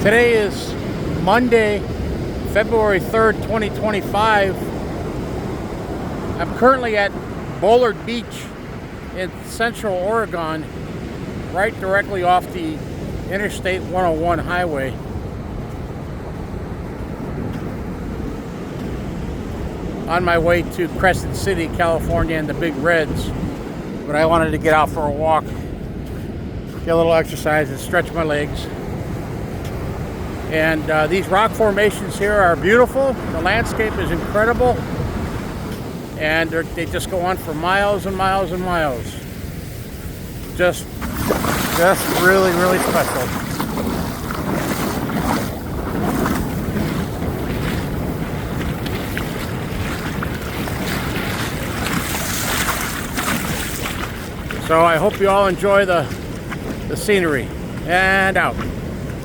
Today is Monday, February 3rd, 2025. I'm currently at Bullard Beach in Central Oregon, right directly off the Interstate 101 highway. On my way to Crescent City, California and the Big Reds. But I wanted to get out for a walk, get a little exercise and stretch my legs. And these rock formations here are beautiful. The landscape is incredible. And they just go on for miles and miles and miles. Just really, really special. So I hope you all enjoy the scenery. And out.